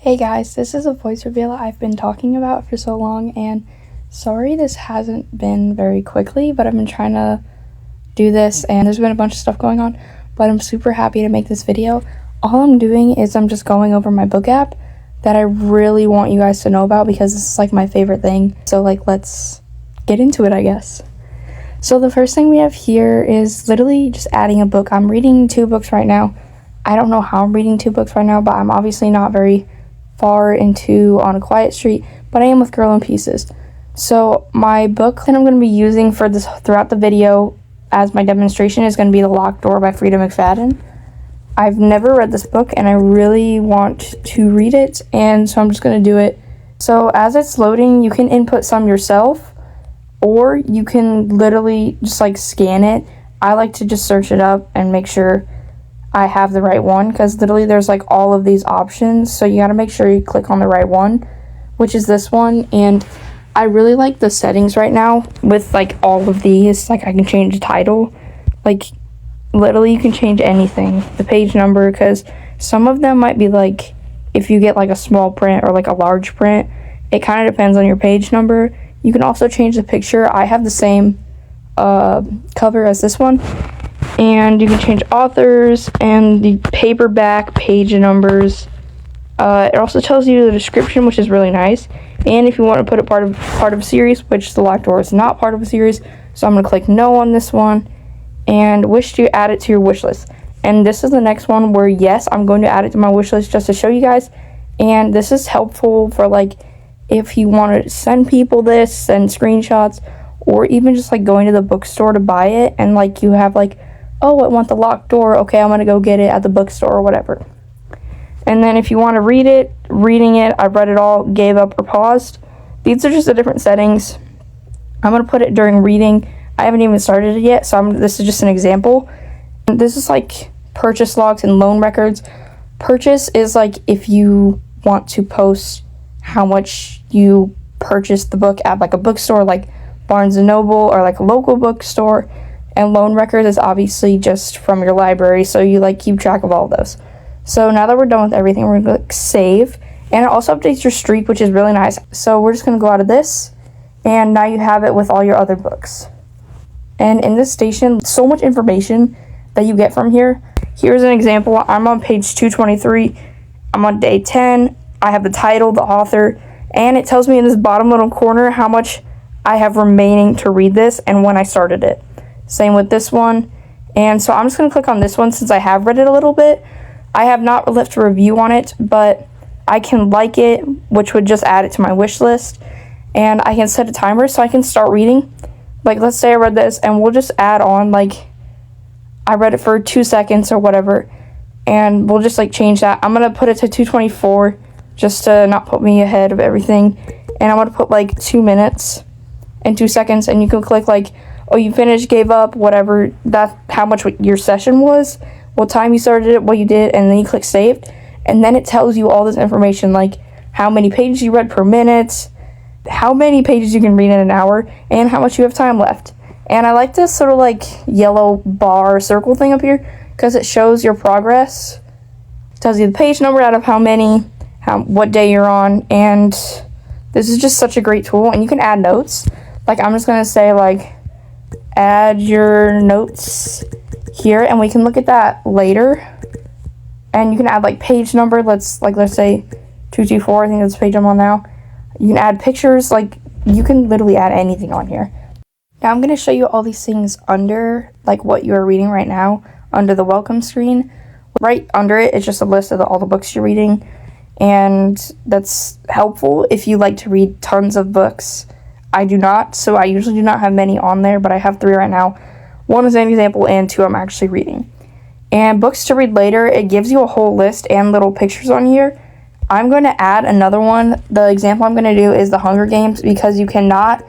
Hey guys, this is a voice reveal I've been talking about for so long, and sorry this hasn't been very quickly, but I've been trying to do this and there's been a bunch of stuff going on, but I'm super happy to make this video. All I'm doing is I'm just going over my book app that I really want you guys to know about because this is like my favorite thing. So let's get into it, I guess. So the first thing we have here is literally just adding a book. I'm reading 2 books right now. I don't know how I'm reading 2 books right now, but I'm obviously not very far into On a Quiet Street, but I am with Girl in Pieces. So my book that I'm going to be using for this throughout the video as my demonstration is going to be The Locked Door by Freida McFadden. I've never read this book and I really want to read it, and so I'm just going to do it. So as it's loading, you can input some yourself or you can literally just scan it. I like to just search it up and make sure I have the right one, because literally there's all of these options, so you got to make sure you click on the right one, which is this one. And I really like the settings right now with all of these. I can change the title, literally you can change anything, the page number, because some of them might be if you get a small print or a large print, it kind of depends on your page number. You can also change the picture. I have the same cover as this one. And you can change authors and the paperback page numbers. It also tells you the description, which is really nice. And if you want to put it part of a series, which The Locked Door is not part of a series, so I'm going to click no on this one and wish to add it to your wish list. And this is the next one where, yes, I'm going to add it to my wish list just to show you guys. And this is helpful for if you want to send people this, send screenshots, or even just going to the bookstore to buy it, and you have oh, I want The Locked Door, okay, I'm gonna go get it at the bookstore or whatever. And then if you want to read it, reading it, I've read it all, gave up or paused. These are just the different settings. I'm gonna put it during reading. I haven't even started it yet, so this is just an example. And this is purchase logs and loan records. Purchase is if you want to post how much you purchased the book at a bookstore like Barnes & Noble or a local bookstore. And loan records is obviously just from your library, so you keep track of all those. So now that we're done with everything, we're going to click save. And it also updates your streak, which is really nice. So we're just going to go out of this, and now you have it with all your other books. And in this station, so much information that you get from here. Here's an example. I'm on page 223. I'm on day 10. I have the title, the author, and it tells me in this bottom little corner how much I have remaining to read this and when I started it. Same with this one. And so I'm just going to click on this one since I have read it a little bit. I have not left a review on it, but I can like it, which would just add it to my wish list. And I can set a timer so I can start reading. Let's say I read this, and we'll just add on, I read it for 2 seconds or whatever. And we'll just, change that. I'm going to put it to 224 just to not put me ahead of everything. And I'm going to put, 2 minutes and 2 seconds. And you can click, oh, you finished, gave up, whatever, that's how much your session was, what time you started it, what you did, and then you click saved. And then it tells you all this information, how many pages you read per minute, how many pages you can read in an hour, and how much you have time left. And I like this sort of yellow bar circle thing up here because it shows your progress. It tells you the page number out of how many, what day you're on, and this is just such a great tool. And you can add notes. I'm just going to say, add your notes here, and we can look at that later. And you can add page number. Let's say 224. I think that's the page I'm on now. You can add pictures. You can literally add anything on here. Now I'm going to show you all these things under what you are reading right now under the welcome screen. Right under it is just a list of all the books you're reading, and that's helpful if you like to read tons of books. I do not, so I usually do not have many on there, but I have 3 right now. 1 is an example, and 2 I'm actually reading. And books to read later, it gives you a whole list and little pictures on here. I'm going to add another one. The example I'm going to do is The Hunger Games, because you cannot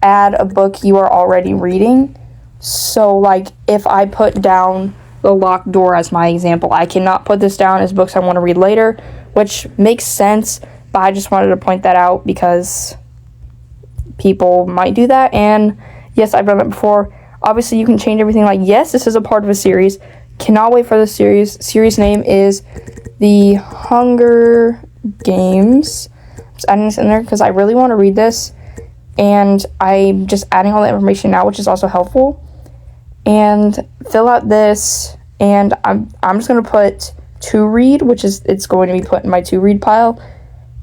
add a book you are already reading. So, if I put down The Locked Door as my example, I cannot put this down as books I want to read later, which makes sense, but I just wanted to point that out because people might do that. And yes, I've done it before. Obviously you can change everything, yes, this is a part of a series, Cannot wait for the series. Series name is The Hunger games. I'm just adding this in there because I really want to read this, and I'm just adding all the information now, which is also helpful. And fill out this, and I'm just going to put to read, which is, it's going to be put in my to read pile,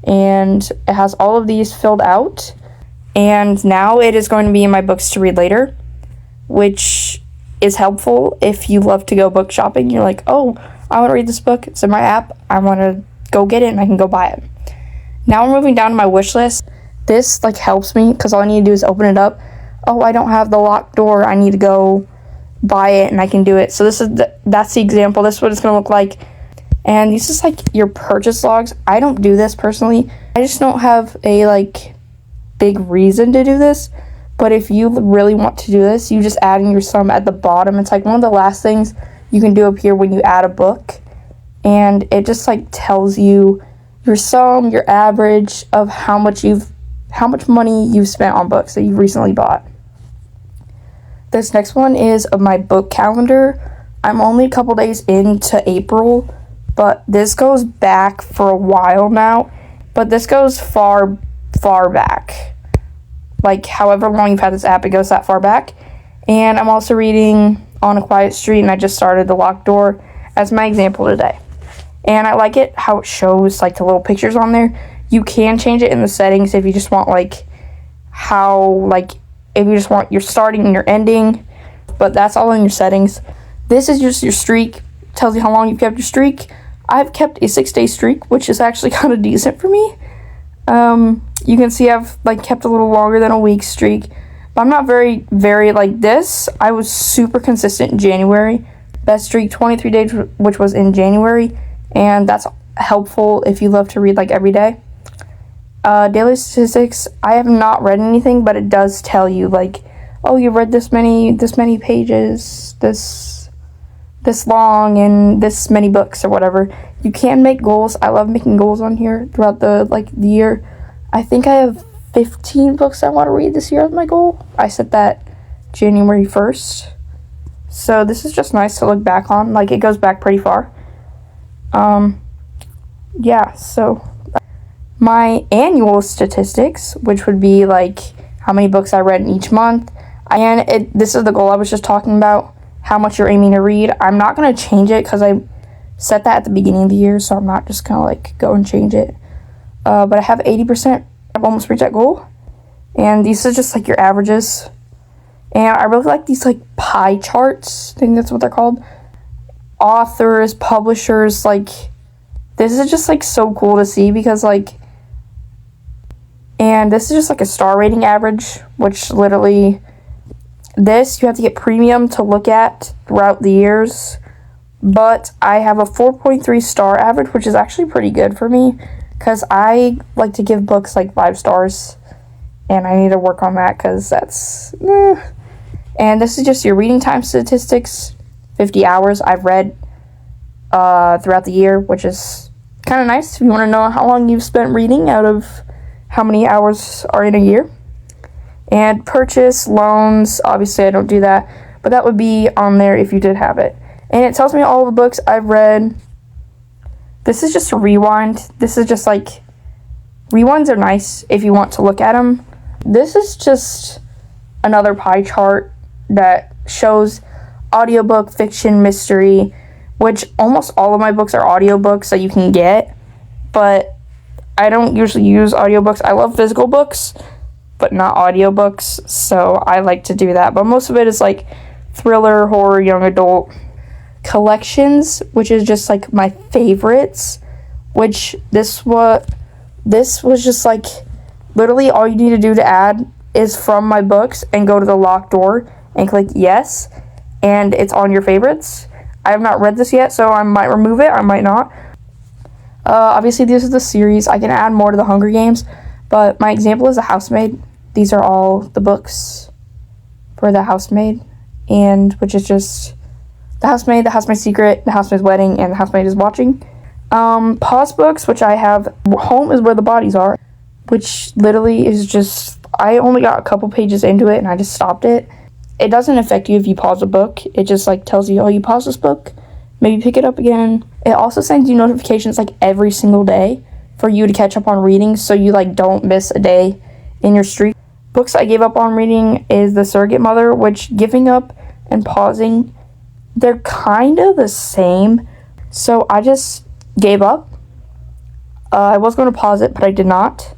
and it has all of these filled out. And now it is going to be in my books to read later, which is helpful if you love to go book shopping. You're like, oh, I want to read this book, it's in my app, I want to go get it, and I can go buy it. Now we're moving down to my wish list. This like helps me because all I need to do is open it up. Oh, I don't have the locked door, I need to go buy it, and I can do it. So that's the example. This is what it's going to look like. And this is like your purchase logs. I don't do this personally. I just don't have a like big reason to do this. But if you really want to do this, you just add in your sum at the bottom. It's like one of the last things you can do up here when you add a book. And it just like tells you your sum, your average of how much money you've spent on books that you've recently bought. This next one is of my book calendar. I'm only a couple days into April, but this goes back for a while now. But this goes far, far back. Like, however long you've had this app, it goes that far back. And I'm also reading On a Quiet Street, and I just started The Locked Door as my example today. And I like it how it shows, like, the little pictures on there. You can change it in the settings if you just want, like, if you just want your starting and your ending, but that's all in your settings. This is just your streak. Tells you how long you've kept your streak. I've kept a 6-day streak, which is actually kind of decent for me. You can see I've like kept a little longer than a week streak, but I'm not very like this. I was super consistent in January. Best streak 23 days, which was in January, and that's helpful if you love to read like every day. Daily statistics, I have not read anything, but it does tell you like, oh, you read this many pages, this long, and this many books or whatever. You can make goals. I love making goals on here throughout the year. I think I have 15 books I want to read this year as my goal. I set that January 1st. So this is just nice to look back on. Like, it goes back pretty far. Yeah, so my annual statistics, which would be like how many books I read in each month, and this is the goal I was just talking about, how much you're aiming to read. I'm not going to change it because I set that at the beginning of the year, so I'm not just going to like go and change it. But I have 80%. I've almost reached that goal. And these are just like your averages. And I really like these like pie charts. I think that's what they're called. Authors, publishers, like this is just like so cool to see because like, and this is just like a star rating average, which literally this you have to get premium to look at throughout the years. But I have a 4.3 star average, which is actually pretty good for me because I like to give books like 5 stars, and I need to work on that because that's And this is just your reading time statistics, 50 hours I've read throughout the year, which is kind of nice if you want to know how long you've spent reading out of how many hours are in a year. And purchase, loans, obviously I don't do that, but that would be on there if you did have it. And it tells me all the books I've read. This is just a rewind. This is just like, rewinds are nice if you want to look at them. This is just another pie chart that shows audiobook, fiction, mystery, which almost all of my books are audiobooks that you can get, but I don't usually use audiobooks. I love physical books, but not audiobooks, so I like to do that. But most of it is like thriller, horror, young adult. Collections, which is just like my favorites, which this was just like literally all you need to do to add is from my books and go to the locked door and click yes, and it's on your favorites. I have not read this yet, so I might remove it, I might not. Obviously this is the series. I can add more to the Hunger Games, but my example is The Housemaid. These are all the books for The Housemaid, and which is just The Housemaid, The Housemaid's Secret, The Housemaid's Wedding, and The Housemaid is Watching. Pause books, which I have Home is Where the Bodies Are, which literally is just, I only got a couple pages into it and I just stopped it. It doesn't affect you if you pause a book. It just like tells you, oh, you pause this book, maybe pick it up again. It also sends you notifications like every single day for you to catch up on reading so you like don't miss a day in your streak. Books I gave up on reading is The Surrogate Mother, which giving up and pausing, they're kind of the same. So I just gave up. I was going to pause it, but I did not.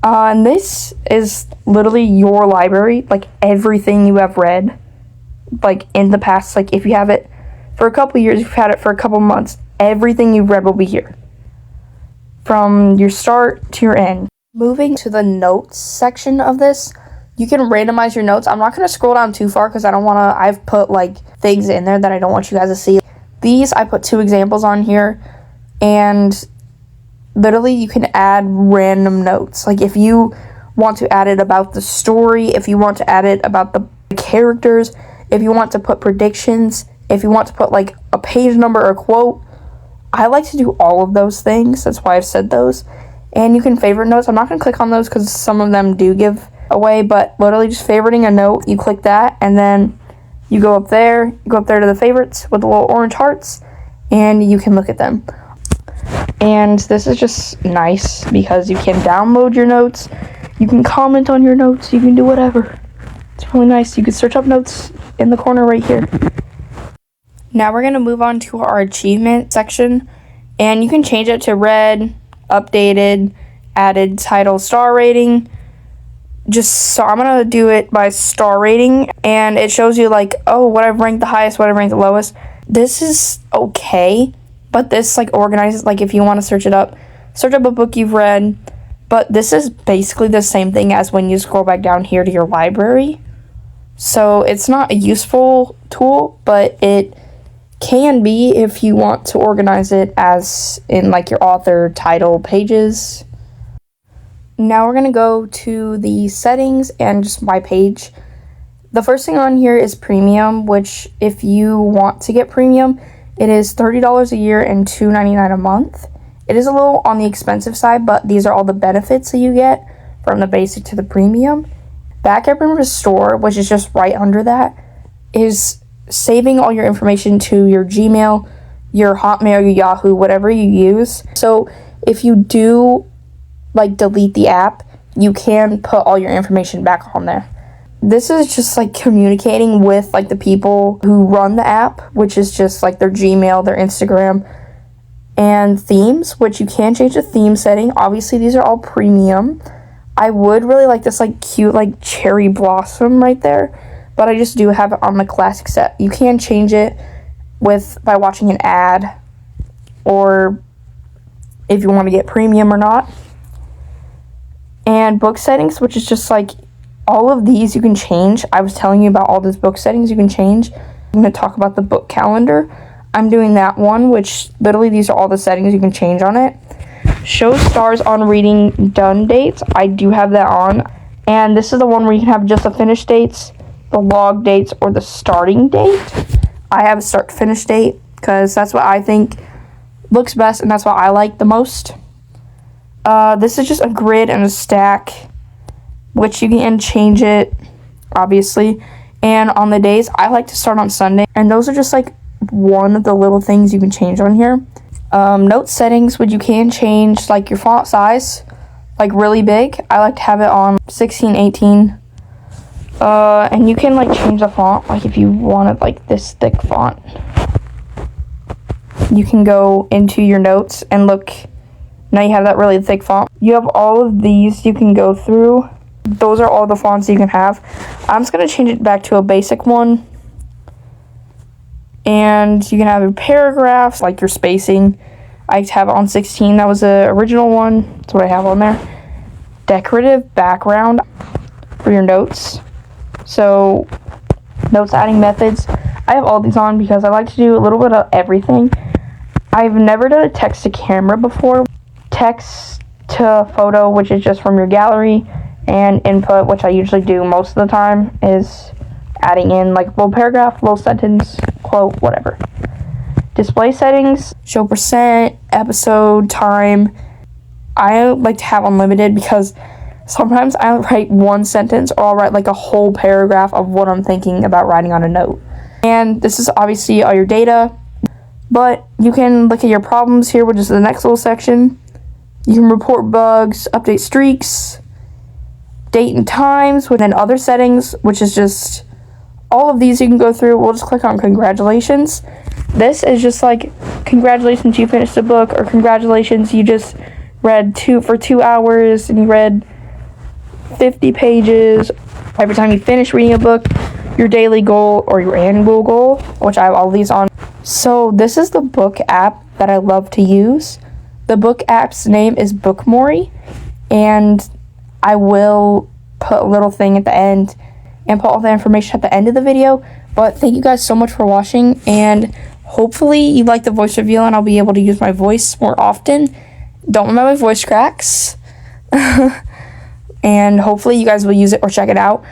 And this is literally your library, like everything you have read, like in the past, like if you have it for a couple years, if you've had it for a couple months, everything you've read will be here. From your start to your end. Moving to the notes section of this, you can randomize your notes. I'm not going to scroll down too far because I don't want to, I've put like things in there that I don't want you guys to see. These, I put 2 examples on here, and literally you can add random notes. Like if you want to add it about the story, if you want to add it about the characters, if you want to put predictions, if you want to put like a page number or a quote, I like to do all of those things. That's why I've said those. And you can favorite notes. I'm not going to click on those because some of them do give away, but literally just favoriting a note, you click that, and then you go up there to the favorites with the little orange hearts, and you can look at them. And this is just nice because you can download your notes, you can comment on your notes, you can do whatever. It's really nice. You can search up notes in the corner right here. Now we're going to move on to our achievement section, and you can change it to read, updated, added title, star rating. So I'm going to do it by star rating, and it shows you like, oh, what I've ranked the highest, what I've ranked the lowest. This is okay, but this like organizes, like if you want to search up a book you've read, but this is basically the same thing as when you scroll back down here to your library. So it's not a useful tool, but it can be if you want to organize it as in like your author title pages. Now we're going to go to the settings and just my page. The first thing on here is premium, which if you want to get premium, it is $30 a year and $2.99 a month. It is a little on the expensive side, but these are all the benefits that you get from the basic to the premium. Backup and restore, which is just right under that, is saving all your information to your Gmail, your Hotmail, your Yahoo, whatever you use. So if you do like delete the app, you can put all your information back on there. This is just like communicating with like the people who run the app, which is just like their Gmail, their Instagram, and themes, which you can change the theme setting. Obviously these are all premium. I would really like this like cute like cherry blossom right there, but I just do have it on the classic set. You can change it by watching an ad, or if you want to get premium or not. And book settings, which is just like all of these you can change. I was telling you about all these book settings you can change. I'm going to talk about the book calendar. I'm doing that one, which literally these are all the settings you can change on it. Show stars on reading done dates. I do have that on. And this is the one where you can have just the finish dates, the log dates, or the starting date. I have a start finish date because that's what I think looks best and that's what I like the most. This is just a grid and a stack, which you can change it, obviously. And on the days, I like to start on Sunday. And those are just like one of the little things you can change on here. Note settings, which you can change like your font size, like really big. I like to have it on 16, 18. And you can like change the font, like if you wanted like this thick font. You can go into your notes and look. Now you have that really thick font. You have all of these you can go through. Those are all the fonts you can have. I'm just going to change it back to a basic one. And you can have your paragraphs, like your spacing. I like to have it on 16. That was the original one. That's what I have on there. Decorative background for your notes. So, notes adding methods. I have all these on because I like to do a little bit of everything. I've never done a text to camera before. Text to photo, which is just from your gallery, and input, which I usually do most of the time, is adding in like a little paragraph, little sentence, quote, whatever. Display settings, show percent, episode, time. I like to have unlimited because sometimes I write one sentence or I'll write like a whole paragraph of what I'm thinking about writing on a note. And this is obviously all your data, but you can look at your problems here, which is the next little section. You can report bugs, update streaks, date and times, within other settings, which is just all of these you can go through. We'll just click on congratulations. This is just like, congratulations, you finished a book, or congratulations, you just read for 2 hours and you read 50 pages. Every time you finish reading a book, your daily goal or your annual goal, which I have all these on. So this is the book app that I love to use. The book app's name is Bookmori, and I will put a little thing at the end and put all the information at the end of the video. But thank you guys so much for watching, and hopefully you like the voice reveal and I'll be able to use my voice more often. Don't remember my voice cracks. And hopefully you guys will use it or check it out.